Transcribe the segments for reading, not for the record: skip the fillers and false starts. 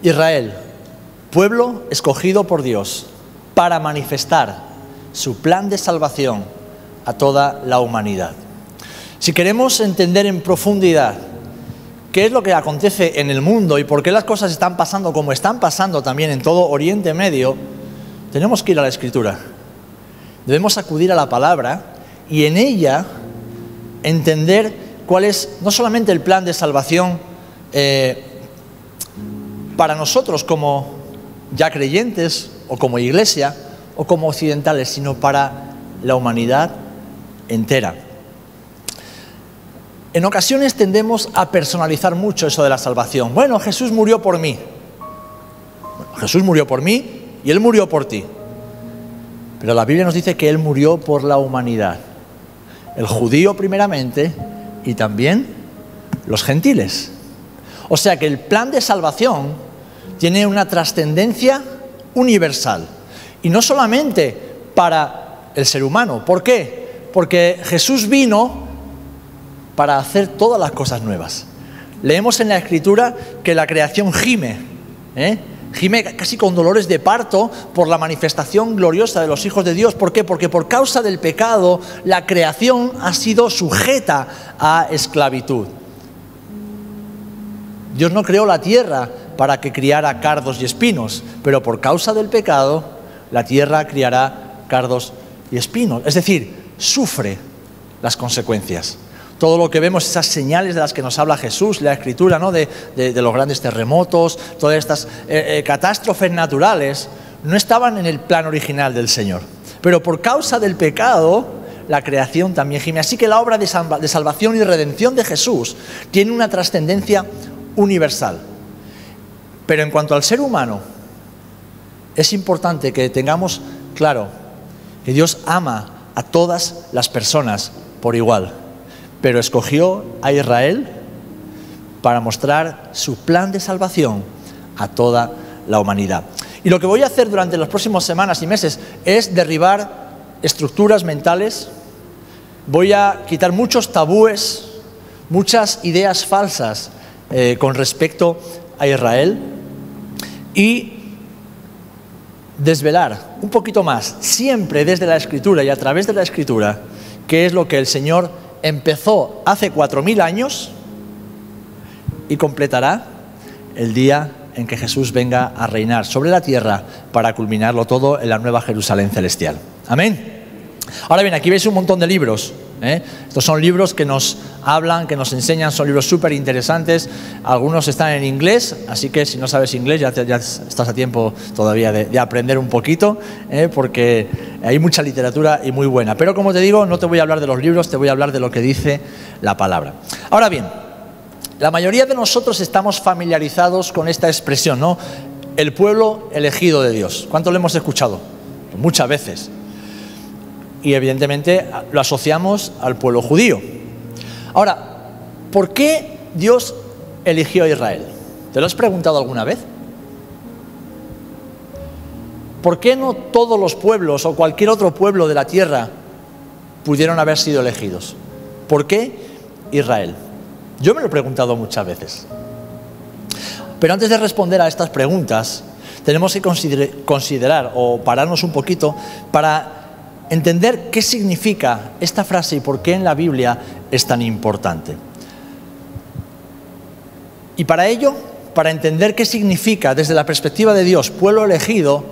Israel, pueblo escogido por Dios para manifestar su plan de salvación a toda la humanidad. Si queremos entender en profundidad qué es lo que acontece en el mundo y por qué las cosas están pasando como están pasando también en todo Oriente Medio, tenemos que ir a la Escritura. Debemos acudir a la palabra y en ella entender cuál es no solamente el plan de salvación para nosotros como ya creyentes o como iglesia o como occidentales, sino para la humanidad entera. En ocasiones tendemos a personalizar mucho eso de la salvación. Bueno, Jesús murió por mí. Bueno, Jesús murió por mí y Él murió por ti. Pero la Biblia nos dice que Él murió por la humanidad. El judío primeramente y también los gentiles. O sea que el plan de salvación tiene una trascendencia universal. Y no solamente para el ser humano. ¿Por qué? Porque Jesús vino para hacer todas las cosas nuevas. Leemos en la Escritura que la creación gime, gime casi con dolores de parto por la manifestación gloriosa de los hijos de Dios. ¿Por qué? Porque por causa del pecado la creación ha sido sujeta a esclavitud. Dios no creó la tierra para que criara cardos y espinos, pero por causa del pecado la tierra criará cardos y espinos. Es decir, sufre las consecuencias. Todo lo que vemos, esas señales de las que nos habla Jesús, la Escritura, ¿no? de los grandes terremotos, todas estas catástrofes naturales, no estaban en el plan original del Señor. Pero por causa del pecado, la creación también gime. Así que la obra de salvación y redención de Jesús tiene una trascendencia universal. Pero en cuanto al ser humano, es importante que tengamos claro que Dios ama a todas las personas por igual. Pero escogió a Israel para mostrar su plan de salvación a toda la humanidad. Y lo que voy a hacer durante las próximas semanas y meses es derribar estructuras mentales. Voy a quitar muchos tabúes, muchas ideas falsas con respecto a Israel y desvelar un poquito más, siempre desde la Escritura y a través de la Escritura, qué es lo que el Señor empezó hace 4000 años y completará el día en que Jesús venga a reinar sobre la tierra para culminarlo todo en la nueva Jerusalén celestial. Amén. Ahora bien, aquí veis un montón de libros. Estos son libros que nos hablan, que nos enseñan, son libros súper interesantes. Algunos están en inglés, así que si no sabes inglés ya estás a tiempo todavía de aprender un poquito, porque hay mucha literatura y muy buena. Pero como te digo, no te voy a hablar de los libros, te voy a hablar de lo que dice la palabra. Ahora bien, la mayoría de nosotros estamos familiarizados con esta expresión, ¿no? El pueblo elegido de Dios. ¿Cuánto lo hemos escuchado? Muchas veces. Y evidentemente lo asociamos al pueblo judío. Ahora, ¿por qué Dios eligió a Israel? ¿Te lo has preguntado alguna vez? ¿Por qué no todos los pueblos o cualquier otro pueblo de la tierra pudieron haber sido elegidos? ¿Por qué Israel? Yo me lo he preguntado muchas veces. Pero antes de responder a estas preguntas, tenemos que considerar o pararnos un poquito para entender qué significa esta frase y por qué en la Biblia es tan importante. Y para ello, para entender qué significa desde la perspectiva de Dios, pueblo elegido,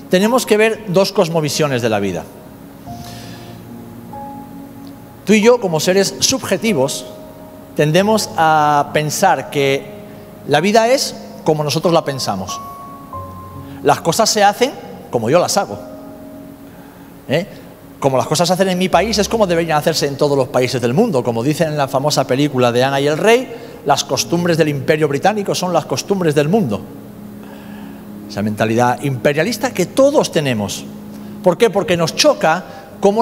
tenemos que ver dos cosmovisiones de la vida. Tú y yo, como seres subjetivos, tendemos a pensar que la vida es como nosotros la pensamos. Las cosas se hacen como yo las hago. Como las cosas se hacen en mi país es como deberían hacerse en todos los países del mundo. Como dicen en la famosa película de Ana y el Rey, las costumbres del Imperio Británico son las costumbres del mundo. Esa mentalidad imperialista que todos tenemos. ¿Por qué? Porque nos choca cómo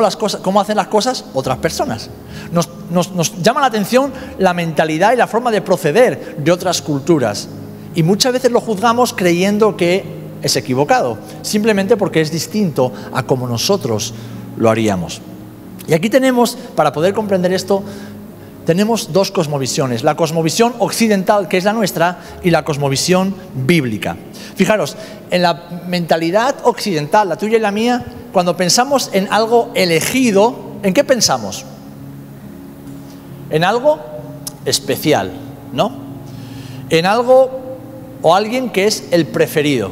hacen las cosas otras personas. Nos llama la atención la mentalidad y la forma de proceder de otras culturas. Y muchas veces lo juzgamos creyendo que es equivocado, simplemente porque es distinto a como nosotros lo haríamos. Y aquí tenemos, para poder comprender esto, tenemos dos cosmovisiones, la cosmovisión occidental, que es la nuestra, y la cosmovisión bíblica. Fijaros, en la mentalidad occidental, la tuya y la mía, cuando pensamos en algo elegido, ¿en qué pensamos? En algo especial, ¿no? En algo o alguien que es el preferido.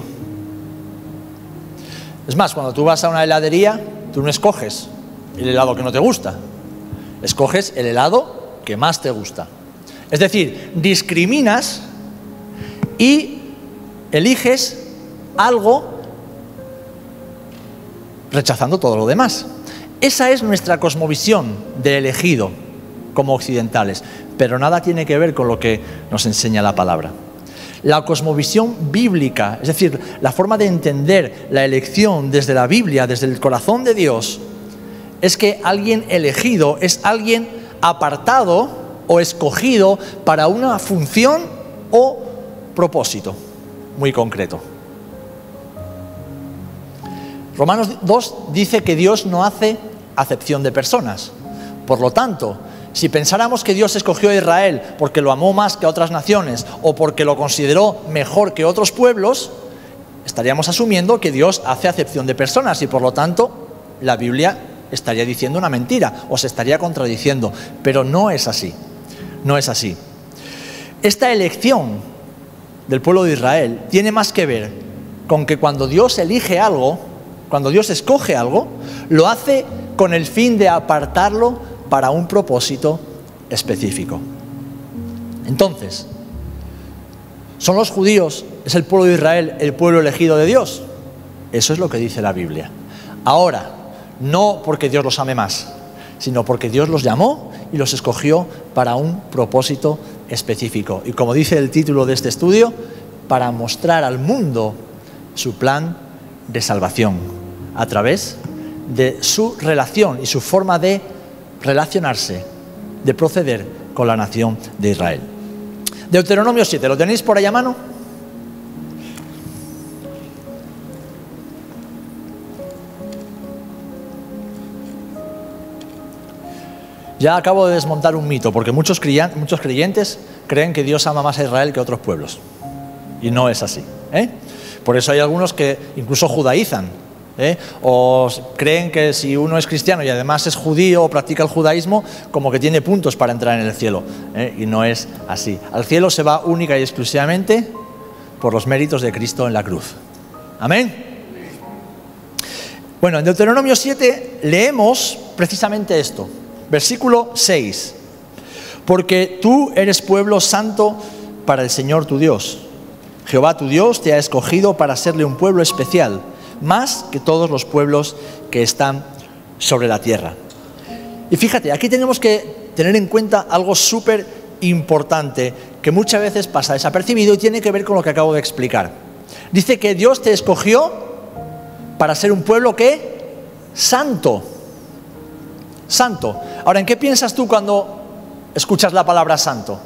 Es más, cuando tú vas a una heladería, tú no escoges el helado que no te gusta, escoges el helado que más te gusta. Es decir, discriminas y eliges algo rechazando todo lo demás. Esa es nuestra cosmovisión de elegido como occidentales, pero nada tiene que ver con lo que nos enseña la palabra. La cosmovisión bíblica, es decir, la forma de entender la elección desde la Biblia, desde el corazón de Dios, es que alguien elegido es alguien apartado o escogido para una función o propósito muy concreto. Romanos 2 dice que Dios no hace acepción de personas. Por lo tanto, si pensáramos que Dios escogió a Israel porque lo amó más que a otras naciones o porque lo consideró mejor que otros pueblos, estaríamos asumiendo que Dios hace acepción de personas y por lo tanto la Biblia estaría diciendo una mentira o se estaría contradiciendo, pero no es así, no es así. Esta elección del pueblo de Israel tiene más que ver con que cuando Dios elige algo, cuando Dios escoge algo, lo hace con el fin de apartarlo para un propósito específico. Entonces, ¿son los judíos, es el pueblo de Israel, el pueblo elegido de Dios? Eso es lo que dice la Biblia. Ahora, no porque Dios los ame más, sino porque Dios los llamó y los escogió para un propósito específico. Y como dice el título de este estudio, para mostrar al mundo su plan de salvación a través de su relación y su forma de relacionarse, de proceder con la nación de Israel. Deuteronomio 7, ¿lo tenéis por ahí a mano? Ya acabo de desmontar un mito, porque muchos creyentes creen que Dios ama más a Israel que a otros pueblos. Y no es así, ¿eh? Por eso hay algunos que incluso judaizan, o creen que si uno es cristiano y además es judío o practica el judaísmo, como que tiene puntos para entrar en el cielo, y no es así. Al cielo se va única y exclusivamente por los méritos de Cristo en la cruz. Amén. Bueno, en Deuteronomio 7 leemos precisamente esto, versículo 6. Porque tú eres pueblo santo para el Señor tu Dios. Jehová tu Dios te ha escogido para serle un pueblo especial, más que todos los pueblos que están sobre la tierra. Y fíjate, aquí tenemos que tener en cuenta algo súper importante que muchas veces pasa desapercibido y tiene que ver con lo que acabo de explicar. Dice que Dios te escogió para ser un pueblo ¿qué? Santo. Santo. Ahora, ¿en qué piensas tú cuando escuchas la palabra santo?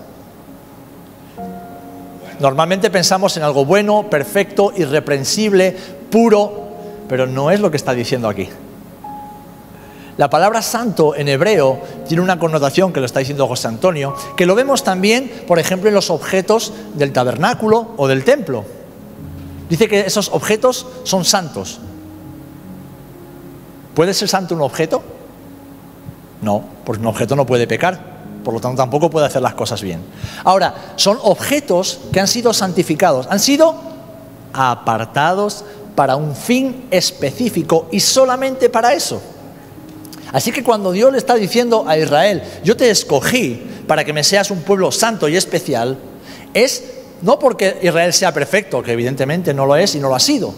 Normalmente pensamos en algo bueno, perfecto, irreprensible, puro, pero no es lo que está diciendo aquí. La palabra santo en hebreo tiene una connotación, que lo está diciendo José Antonio, que lo vemos también, por ejemplo, en los objetos del tabernáculo o del templo. Dice que esos objetos son santos. ¿Puede ser santo un objeto? No, porque un objeto no puede pecar. Por lo tanto, tampoco puede hacer las cosas bien. Ahora, son objetos que han sido santificados, han sido apartados para un fin específico y solamente para eso. Así que cuando Dios le está diciendo a Israel, yo te escogí para que me seas un pueblo santo y especial, es no porque Israel sea perfecto, que evidentemente no lo es y no lo ha sido.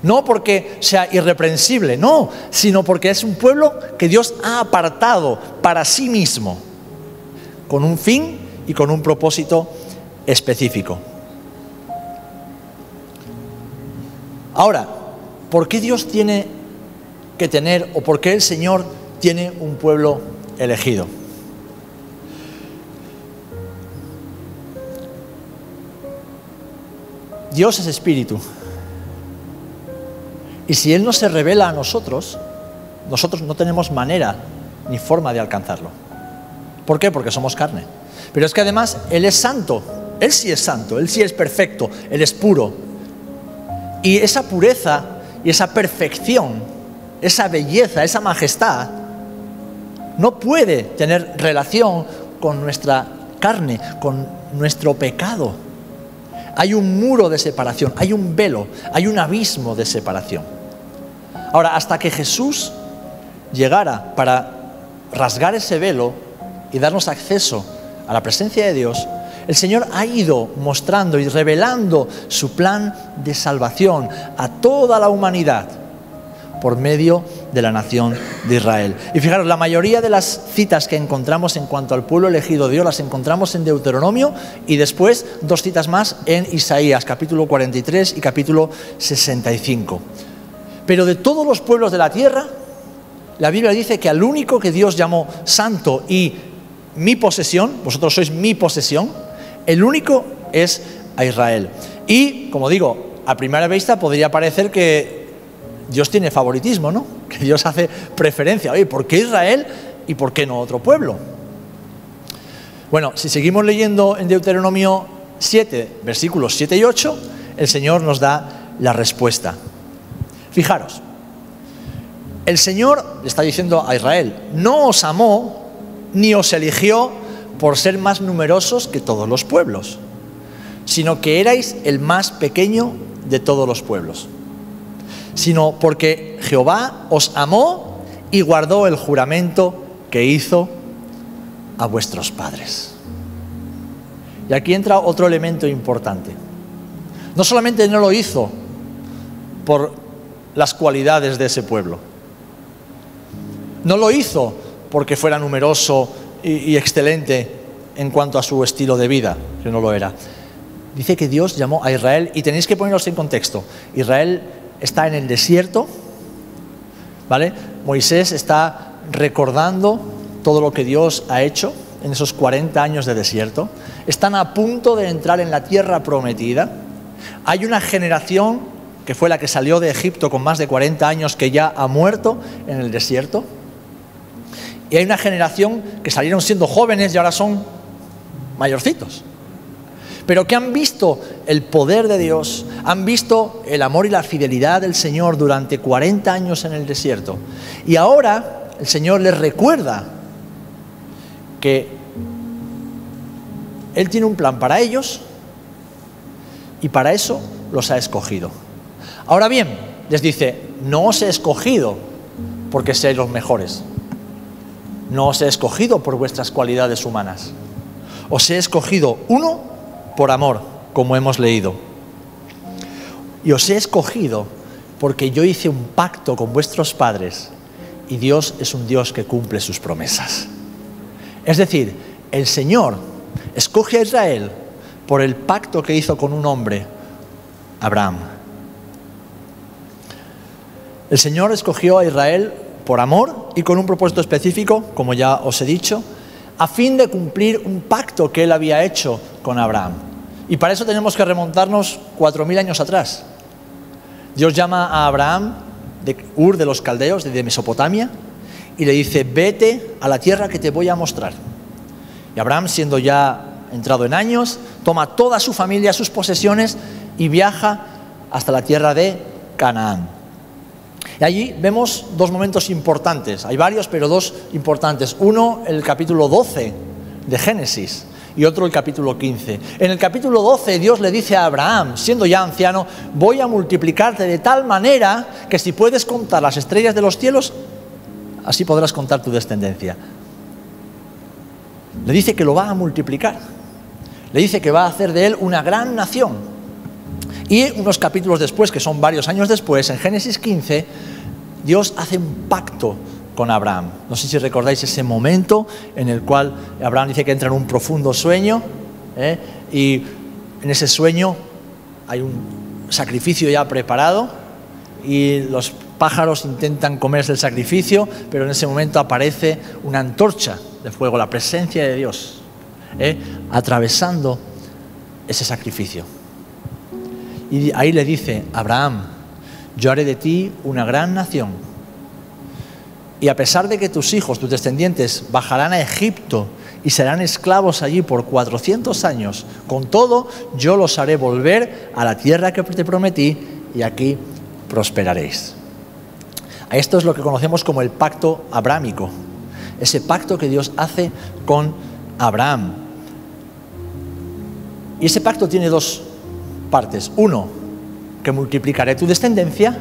No porque sea irreprensible, no, sino porque es un pueblo que Dios ha apartado para sí mismo, con un fin y con un propósito específico. Ahora, ¿por qué Dios tiene que tener, o por qué el Señor tiene un pueblo elegido? Dios es espíritu. Y si Él no se revela a nosotros, nosotros no tenemos manera ni forma de alcanzarlo. ¿Por qué? Porque somos carne. Pero es que además Él es santo. Él sí es santo, Él sí es perfecto, Él es puro. Y esa pureza y esa perfección, esa belleza, esa majestad, no puede tener relación con nuestra carne, con nuestro pecado. Hay un muro de separación, hay un velo, hay un abismo de separación. Ahora, hasta que Jesús llegara para rasgar ese velo y darnos acceso a la presencia de Dios, el Señor ha ido mostrando y revelando su plan de salvación a toda la humanidad por medio de la nación de Israel. Y fijaros, la mayoría de las citas que encontramos en cuanto al pueblo elegido de Dios las encontramos en Deuteronomio y después 2 citas más en Isaías, capítulo 43 y capítulo 65. Pero de todos los pueblos de la tierra, la Biblia dice que al único que Dios llamó santo y mi posesión, vosotros sois mi posesión, el único es a Israel. Y, como digo, a primera vista podría parecer que Dios tiene favoritismo, ¿no? Que Dios hace preferencia. Oye, ¿por qué Israel y por qué no otro pueblo? Bueno, si seguimos leyendo en Deuteronomio 7, versículos 7 y 8, el Señor nos da la respuesta. Fijaros, el Señor le está diciendo a Israel, no os amó ni os eligió por ser más numerosos que todos los pueblos, sino que erais el más pequeño de todos los pueblos, sino porque Jehová os amó y guardó el juramento que hizo a vuestros padres. Y aquí entra otro elemento importante. No solamente no lo hizo por las cualidades de ese pueblo, no lo hizo porque fuera numeroso y excelente en cuanto a su estilo de vida, que no lo era. Dice que Dios llamó a Israel, y tenéis que poneros en contexto. Israel está en el desierto, ¿vale? Moisés está recordando todo lo que Dios ha hecho en esos 40 años de desierto. Están a punto de entrar en la tierra prometida. Hay una generación que fue la que salió de Egipto con más de 40 años que ya ha muerto en el desierto. Y hay una generación que salieron siendo jóvenes y ahora son mayorcitos, pero que han visto el poder de Dios, han visto el amor y la fidelidad del Señor durante 40 años en el desierto. Y ahora el Señor les recuerda que Él tiene un plan para ellos y para eso los ha escogido. Ahora bien, les dice, no os he escogido porque seáis los mejores. No os he escogido por vuestras cualidades humanas. Os he escogido, uno, por amor, como hemos leído. Y os he escogido porque yo hice un pacto con vuestros padres y Dios es un Dios que cumple sus promesas. Es decir, el Señor escoge a Israel por el pacto que hizo con un hombre, Abraham. El Señor escogió a Israel por amor y con un propósito específico, como ya os he dicho, a fin de cumplir un pacto que Él había hecho con Abraham. Y para eso tenemos que remontarnos 4000 años atrás. Dios llama a Abraham de Ur de los Caldeos, de Mesopotamia, y le dice, vete a la tierra que te voy a mostrar. Y Abraham, siendo ya entrado en años, toma toda su familia, sus posesiones y viaja hasta la tierra de Canaán. Y allí vemos dos momentos importantes, hay varios, pero dos importantes. Uno, el capítulo 12 de Génesis y otro el capítulo 15. En el capítulo 12 Dios le dice a Abraham, siendo ya anciano, voy a multiplicarte de tal manera que si puedes contar las estrellas de los cielos, así podrás contar tu descendencia. Le dice que lo va a multiplicar, le dice que va a hacer de él una gran nación. Y unos capítulos después, que son varios años después, en Génesis 15, Dios hace un pacto con Abraham. No sé si recordáis ese momento en el cual Abraham dice que entra en un profundo sueño, y en ese sueño hay un sacrificio ya preparado y los pájaros intentan comerse el sacrificio, pero en ese momento aparece una antorcha de fuego, la presencia de Dios, atravesando ese sacrificio. Y ahí le dice, Abraham, yo haré de ti una gran nación. Y a pesar de que tus hijos, tus descendientes, bajarán a Egipto y serán esclavos allí por 400 años. Con todo, yo los haré volver a la tierra que te prometí y aquí prosperaréis. Esto es lo que conocemos como el pacto abrámico, ese pacto que Dios hace con Abraham. Y ese pacto tiene dos partes. Uno, que multiplicaré tu descendencia,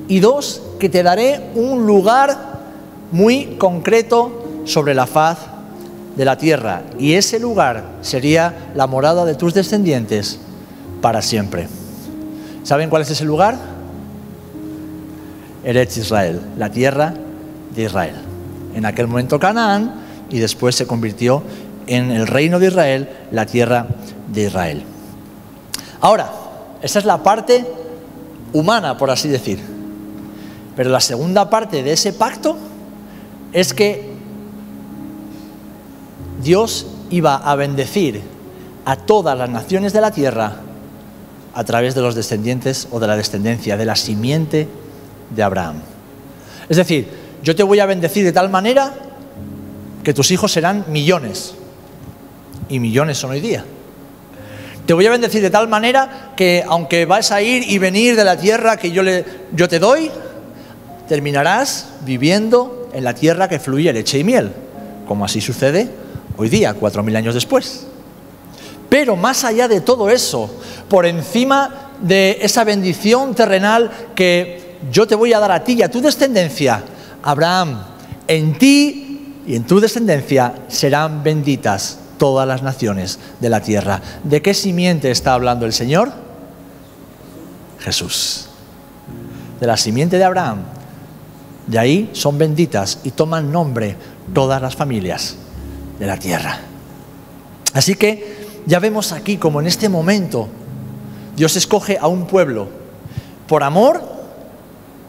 y dos, que te daré un lugar muy concreto sobre la faz de la tierra, y ese lugar sería la morada de tus descendientes para siempre. ¿Saben cuál es ese lugar? Eretz Israel, la tierra de Israel. En aquel momento Canaán, y después se convirtió en el reino de Israel, la tierra de Israel. Ahora, esa es la parte humana, por así decir. Pero la segunda parte de ese pacto es que Dios iba a bendecir a todas las naciones de la tierra a través de los descendientes o de la descendencia, de la simiente de Abraham. Es decir, yo te voy a bendecir de tal manera que tus hijos serán millones. Y millones son hoy día. Te voy a bendecir de tal manera que aunque vas a ir y venir de la tierra que yo te doy, terminarás viviendo en la tierra que fluye leche y miel, como así sucede hoy día, 4000 años después. Pero más allá de todo eso, por encima de esa bendición terrenal que yo te voy a dar a ti y a tu descendencia, Abraham, en ti y en tu descendencia serán benditas todas las naciones de la tierra. ¿De qué simiente está hablando el Señor? Jesús. De la simiente de Abraham. De ahí son benditas y toman nombre todas las familias de la tierra. Así que ya vemos aquí como en este momento Dios escoge a un pueblo por amor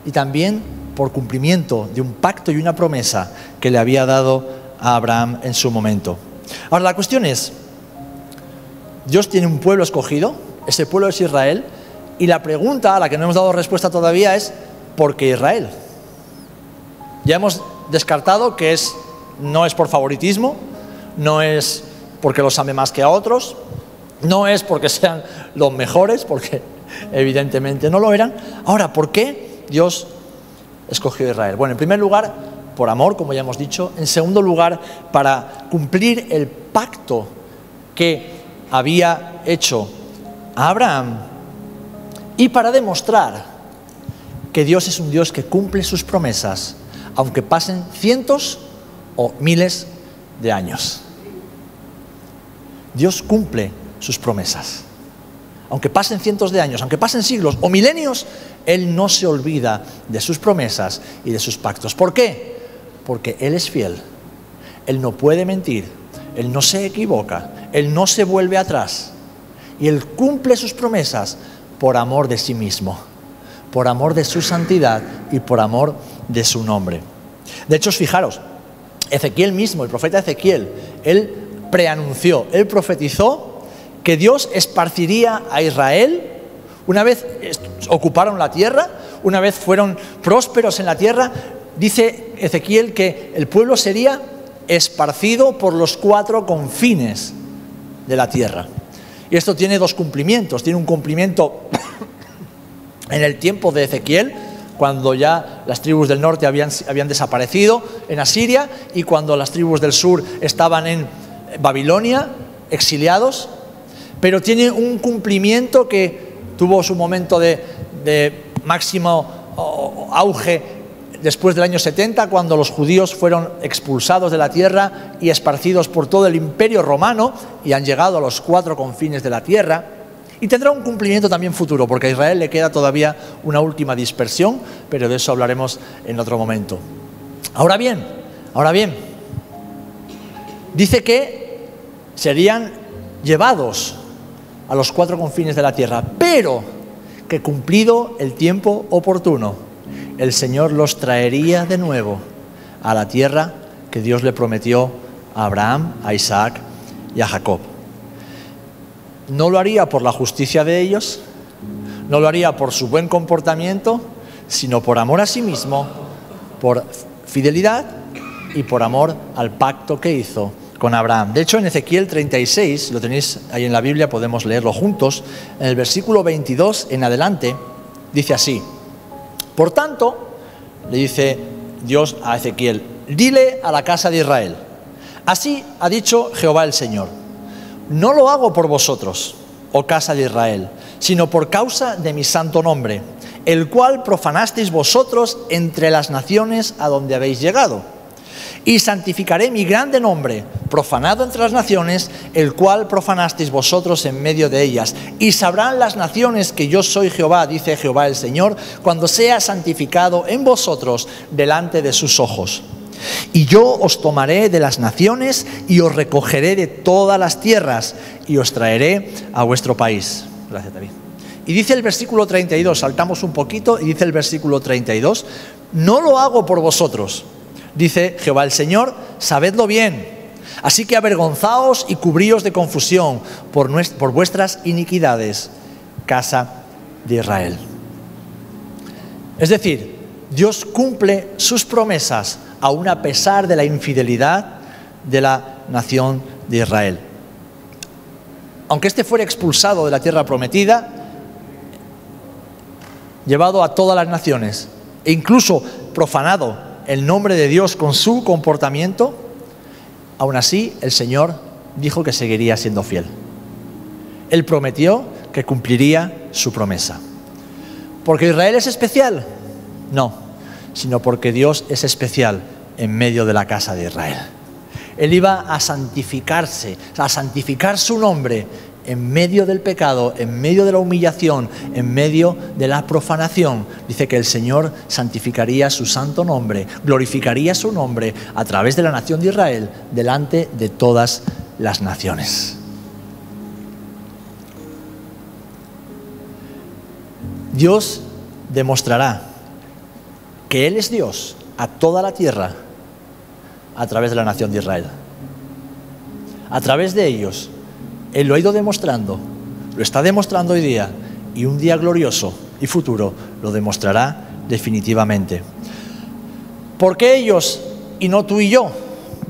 y también por cumplimiento de un pacto y una promesa que le había dado a Abraham en su momento. Ahora la cuestión es, Dios tiene un pueblo escogido, ese pueblo es Israel, y la pregunta a la que no hemos dado respuesta todavía es ¿por qué Israel? Ya hemos descartado que no es por favoritismo, no es porque los ame más que a otros, no es porque sean los mejores, porque evidentemente no lo eran. Ahora, ¿por qué Dios escogió a Israel? Bueno, en primer lugar, por amor, como ya hemos dicho. En segundo lugar, para cumplir el pacto que había hecho a Abraham y para demostrar que Dios es un Dios que cumple sus promesas, aunque pasen cientos o miles de años. Dios cumple sus promesas. Aunque pasen cientos de años, aunque pasen siglos o milenios, Él no se olvida de sus promesas y de sus pactos. ¿Por qué? Porque Él es fiel. Él no puede mentir. Él no se equivoca. Él no se vuelve atrás. Y Él cumple sus promesas por amor de sí mismo, por amor de su santidad y por amor de su nombre. De hecho, fijaros, Ezequiel mismo, el profeta Ezequiel, él preanunció, él profetizó que Dios esparciría a Israel una vez ocuparon la tierra, una vez fueron prósperos en la tierra. Dice Ezequiel que el pueblo sería esparcido por los 4 confines de la tierra. Y esto tiene dos cumplimientos. Tiene un cumplimiento en el tiempo de Ezequiel, cuando ya las tribus del norte habían desaparecido en Asiria y cuando las tribus del sur estaban en Babilonia, exiliados. Pero tiene un cumplimiento que tuvo su momento de máximo auge después del año 70, cuando los judíos fueron expulsados de la tierra y esparcidos por todo el imperio romano y han llegado a los 4 confines de la tierra. Y tendrá un cumplimiento también futuro, porque a Israel le queda todavía una última dispersión, pero de eso hablaremos en otro momento. Ahora bien, dice que serían llevados a los 4 confines de la tierra, pero que cumplido el tiempo oportuno, el Señor los traería de nuevo a la tierra que Dios le prometió a Abraham, a Isaac y a Jacob. No lo haría por la justicia de ellos, no lo haría por su buen comportamiento, sino por amor a sí mismo, por fidelidad y por amor al pacto que hizo con Abraham. De hecho, en Ezequiel 36, lo tenéis ahí en la Biblia, podemos leerlo juntos, en el versículo 22 en adelante, dice así: por tanto, le dice Dios a Ezequiel, dile a la casa de Israel, así ha dicho Jehová el Señor, no lo hago por vosotros, oh casa de Israel, sino por causa de mi santo nombre, el cual profanasteis vosotros entre las naciones a donde habéis llegado. Y santificaré mi grande nombre, profanado entre las naciones, el cual profanasteis vosotros en medio de ellas. Y sabrán las naciones que yo soy Jehová, dice Jehová el Señor, cuando sea santificado en vosotros delante de sus ojos. Y yo os tomaré de las naciones y os recogeré de todas las tierras y os traeré a vuestro país. Gracias, David. Y dice el versículo 32, saltamos un poquito, y dice el versículo 32, no lo hago por vosotros, dice Jehová el Señor, sabedlo bien. Así que avergonzaos y cubríos de confusión por vuestras iniquidades, casa de Israel. Es decir, Dios cumple sus promesas aún a pesar de la infidelidad de la nación de Israel. Aunque éste fuera expulsado de la tierra prometida, llevado a todas las naciones e incluso profanado el nombre de Dios con su comportamiento, aún así el Señor dijo que seguiría siendo fiel. Él prometió que cumpliría su promesa. ¿Porque Israel es especial? No, sino porque Dios es especial en medio de la casa de Israel. Él iba a santificarse, a santificar su nombre en medio del pecado, en medio de la humillación, en medio de la profanación. Dice que el Señor santificaría su santo nombre, glorificaría su nombre a través de la nación de Israel delante de todas las naciones. Dios demostrará que Él es Dios a toda la tierra a través de la nación de Israel. A través de ellos, Él lo ha ido demostrando, lo está demostrando hoy día, y un día glorioso y futuro lo demostrará definitivamente. ¿Por qué ellos y no tú y yo?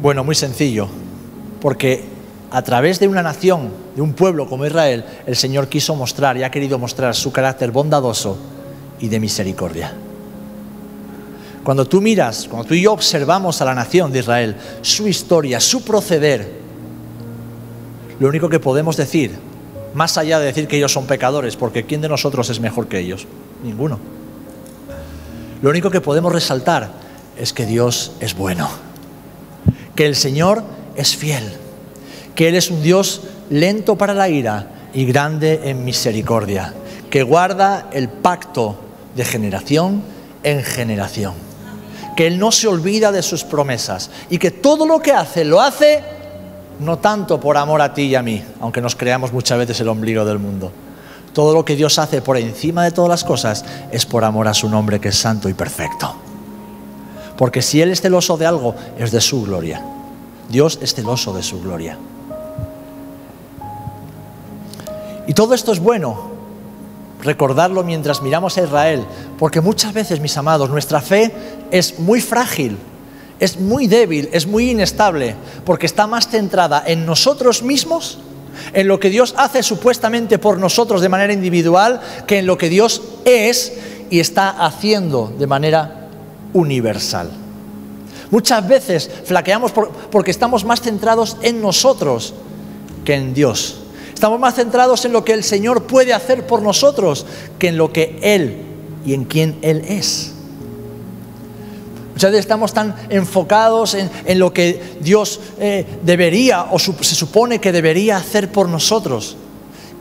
Bueno, muy sencillo, porque a través de una nación, de un pueblo como Israel, el Señor quiso mostrar y ha querido mostrar su carácter bondadoso y de misericordia. Cuando tú miras, cuando tú y yo observamos a la nación de Israel, su historia, su proceder, lo único que podemos decir, más allá de decir que ellos son pecadores, porque ¿quién de nosotros es mejor que ellos? Ninguno. Lo único que podemos resaltar es que Dios es bueno, que el Señor es fiel, que Él es un Dios lento para la ira y grande en misericordia, que guarda el pacto de generación en generación, que Él no se olvida de sus promesas y que todo lo que hace, lo hace no tanto por amor a ti y a mí, aunque nos creamos muchas veces el ombligo del mundo. Todo lo que Dios hace por encima de todas las cosas es por amor a su nombre, que es santo y perfecto. Porque si Él es celoso de algo, es de su gloria. Dios es celoso de su gloria. Y todo esto es bueno recordarlo mientras miramos a Israel, porque muchas veces, mis amados, nuestra fe es muy frágil, es muy débil, es muy inestable, porque está más centrada en nosotros mismos, en lo que Dios hace supuestamente por nosotros de manera individual, que en lo que Dios es y está haciendo de manera universal. Muchas veces flaqueamos porque estamos más centrados en nosotros que en Dios. Estamos más centrados en lo que el Señor puede hacer por nosotros que en lo que Él y en quien Él es. Muchas veces estamos tan enfocados en lo que Dios debería o se supone que debería hacer por nosotros,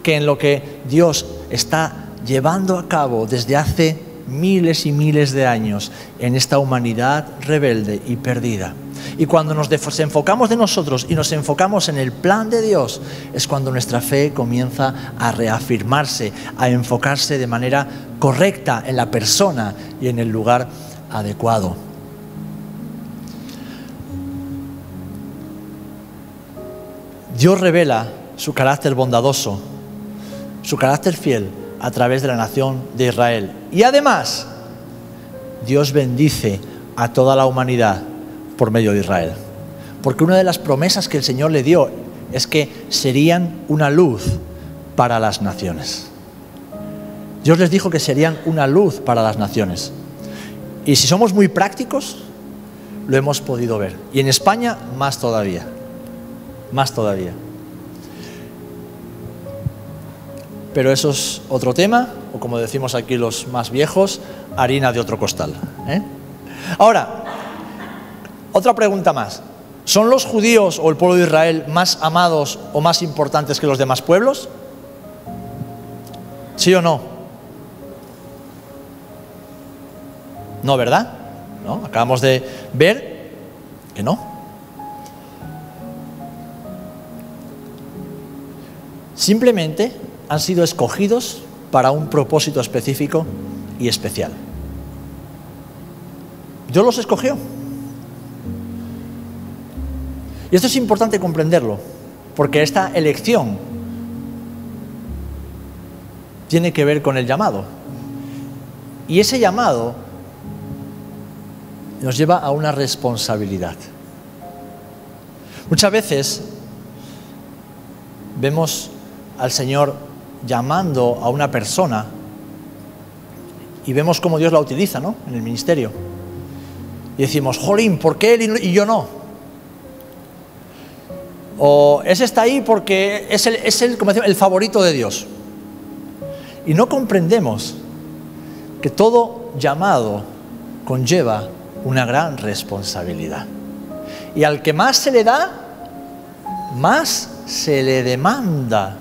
que en lo que Dios está llevando a cabo desde hace miles y miles de años en esta humanidad rebelde y perdida. Y cuando nos desenfocamos de nosotros y nos enfocamos en el plan de Dios, es cuando nuestra fe comienza a reafirmarse, a enfocarse de manera correcta en la persona y en el lugar adecuado. Dios revela su carácter bondadoso, su carácter fiel a través de la nación de Israel. Y además, Dios bendice a toda la humanidad por medio de Israel. Porque una de las promesas que el Señor le dio es que serían una luz para las naciones. Dios les dijo que serían una luz para las naciones. Y si somos muy prácticos, lo hemos podido ver. Y en España, más todavía. Más todavía. Pero eso es otro tema, o como decimos aquí los más viejos, harina de otro costal, ¿eh? Ahora, otra pregunta más. ¿Son los judíos o el pueblo de Israel más amados o más importantes que los demás pueblos? ¿Sí o no? No, ¿verdad? ¿No? Acabamos de ver que no. Simplemente han sido escogidos para un propósito específico y especial. Dios los escogió. Y esto es importante comprenderlo, porque esta elección tiene que ver con el llamado. Y ese llamado nos lleva a una responsabilidad. Muchas veces vemos al Señor llamando a una persona y vemos cómo Dios la utiliza, ¿no?, en el ministerio. Y decimos, jolín, ¿por qué él y yo no? O ese está ahí porque es como decimos, el favorito de Dios. Y no comprendemos que todo llamado conlleva una gran responsabilidad. Y al que más se le da, más se le demanda.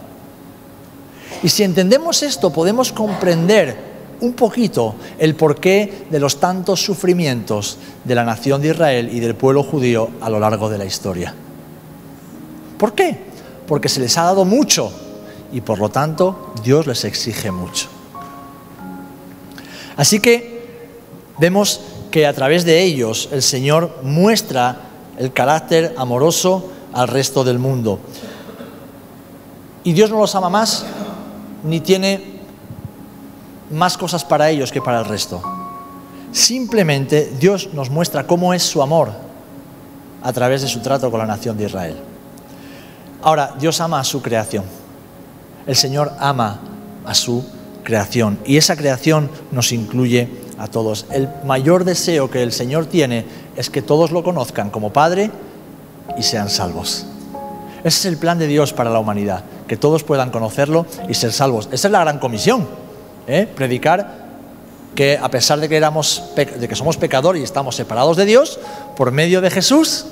Y si entendemos esto, podemos comprender un poquito el porqué de los tantos sufrimientos de la nación de Israel y del pueblo judío a lo largo de la historia. ¿Por qué? Porque se les ha dado mucho y por lo tanto Dios les exige mucho. Así que vemos que a través de ellos el Señor muestra el carácter amoroso al resto del mundo. Y Dios no los ama más ni tiene más cosas para ellos que para el resto. Simplemente Dios nos muestra cómo es su amor a través de su trato con la nación de Israel. Ahora, Dios ama a su creación. El Señor ama a su creación y esa creación nos incluye a todos. El mayor deseo que el Señor tiene es que todos lo conozcan como Padre y sean salvos. Ese es el plan de Dios para la humanidad, que todos puedan conocerlo y ser salvos. Esa es la gran comisión, predicar que a pesar de que somos pecadores y estamos separados de Dios, por medio de Jesús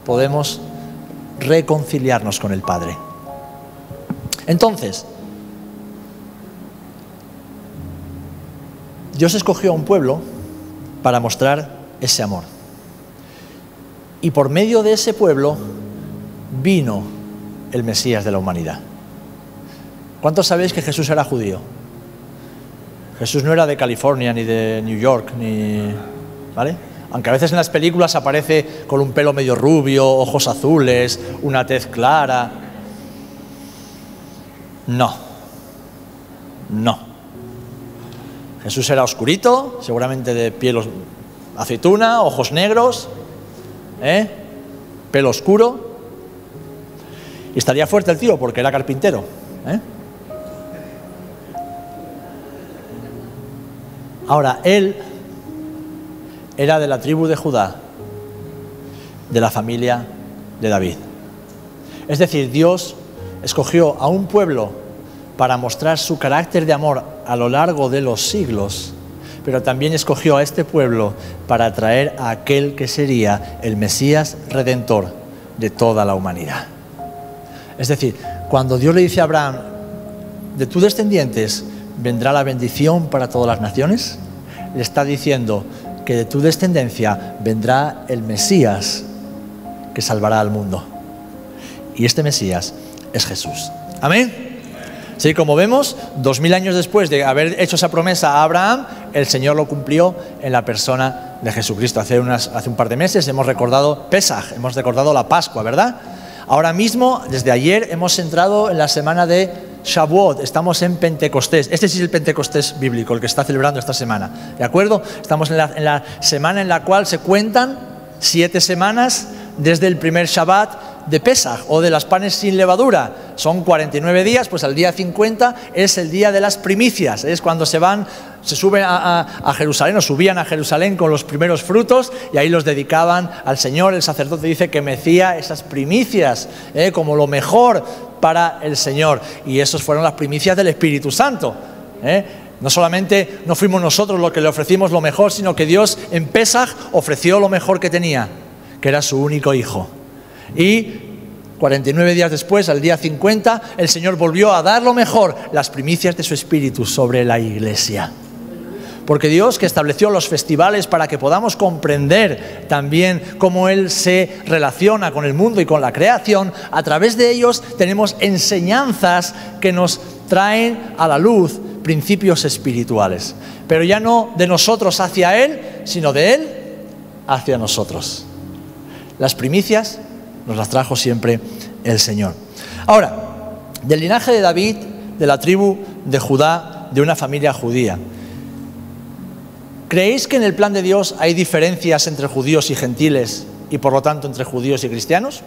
podemos reconciliarnos con el Padre. Entonces, Dios escogió a un pueblo para mostrar ese amor. Y por medio de ese pueblo vino el Mesías de la humanidad. ¿Cuántos sabéis que Jesús era judío? Jesús no era de California, ni de New York, ¿vale? Aunque a veces en las películas aparece con un pelo medio rubio, ojos azules, una tez clara. No. Jesús era oscurito, seguramente de piel aceituna, ojos negros, pelo oscuro. Y estaría fuerte el tío porque era carpintero, Ahora, él era de la tribu de Judá, de la familia de David. Es decir, Dios escogió a un pueblo para mostrar su carácter de amor a lo largo de los siglos, pero también escogió a este pueblo para traer a aquel que sería el Mesías Redentor de toda la humanidad. Es decir, cuando Dios le dice a Abraham, de tus descendientes vendrá la bendición para todas las naciones, le está diciendo que de tu descendencia vendrá el Mesías que salvará al mundo. Y este Mesías es Jesús. Amén. Sí, como vemos, 2000 años después de haber hecho esa promesa a Abraham, el Señor lo cumplió en la persona de Jesucristo. Hace un par de meses hemos recordado Pesaj, hemos recordado la Pascua, ¿verdad? Ahora mismo, desde ayer, hemos entrado en la semana de Shavuot, estamos en Pentecostés. Este sí es el Pentecostés bíblico, el que está celebrando esta semana, ¿de acuerdo? Estamos en la semana en la cual se cuentan 7 semanas desde el primer Shabbat de Pesaj o de las panes sin levadura. Son 49 días, pues al día 50 es el día de las primicias, es cuando se suben a Jerusalén, o subían a Jerusalén con los primeros frutos y ahí los dedicaban al Señor. El sacerdote dice que mecía esas primicias como lo mejor para el Señor, y esos fueron las primicias del Espíritu Santo. No solamente no fuimos nosotros los que le ofrecimos lo mejor, sino que Dios en Pesaj ofreció lo mejor que tenía, que era su único hijo. Y 49 días después, al día 50, el Señor volvió a dar lo mejor, las primicias de su Espíritu sobre la Iglesia. Porque Dios, que estableció los festivales para que podamos comprender también cómo Él se relaciona con el mundo y con la creación, a través de ellos tenemos enseñanzas que nos traen a la luz principios espirituales. Pero ya no de nosotros hacia Él, sino de Él hacia nosotros. Las primicias nos las trajo siempre el Señor. Ahora, del linaje de David, de la tribu de Judá, de una familia judía, ¿creéis que en el plan de Dios hay diferencias entre judíos y gentiles y por lo tanto entre judíos y cristianos?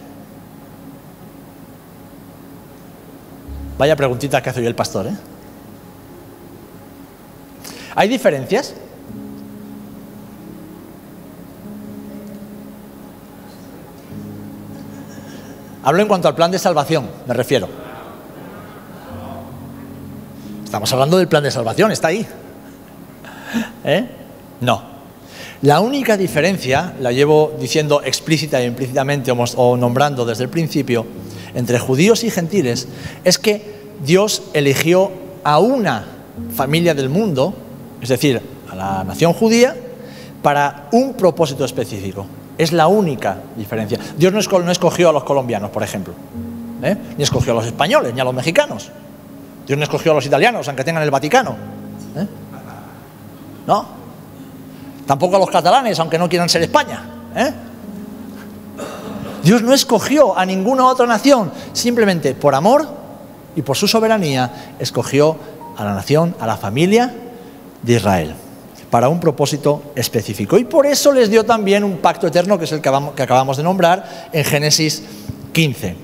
Vaya preguntita que hace hoy el pastor, ¿eh? ¿Hay diferencias? Hablo en cuanto al plan de salvación, me refiero. Estamos hablando del plan de salvación, está ahí. No. La única diferencia, la llevo diciendo explícita e implícitamente o nombrando desde el principio, entre judíos y gentiles, es que Dios eligió a una familia del mundo, es decir, a la nación judía, para un propósito específico. Es la única diferencia. Dios no escogió a los colombianos, por ejemplo, ni escogió a los españoles, ni a los mexicanos. Dios no escogió a los italianos, aunque tengan el Vaticano. ¿No? Tampoco a los catalanes, aunque no quieran ser España. Dios no escogió a ninguna otra nación, simplemente por amor y por su soberanía escogió a la nación, a la familia de Israel, para un propósito específico. Y por eso les dio también un pacto eterno, que es el que acabamos de nombrar en Génesis 15.